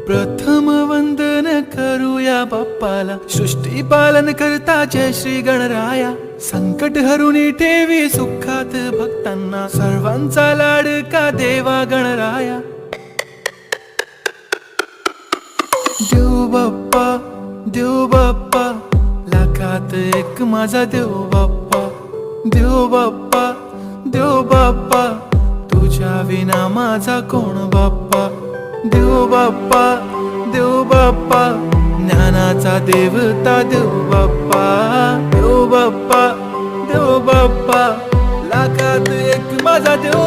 प्रथम वंदन करूया बाप्पाला, सृष्टी पालन करता जय श्री गणराया. संकट हरुनी ठेवी सुखात भक्तांना, सर्वांचा लाडका देवा गणराया. देव बाप्पा, देव बाप्पा, लाखात एक माझा देव बाप्पा. देव बाप्पा, देव बाप्पा, तुझ्या विना माझा कोण बाप्पा. देव बाप्पा, देव बाप्पा, ज्ञानाचा देवता देव बाप्पा. देव बाप्पा, देव बाप्पा, लाखात एक माझा देव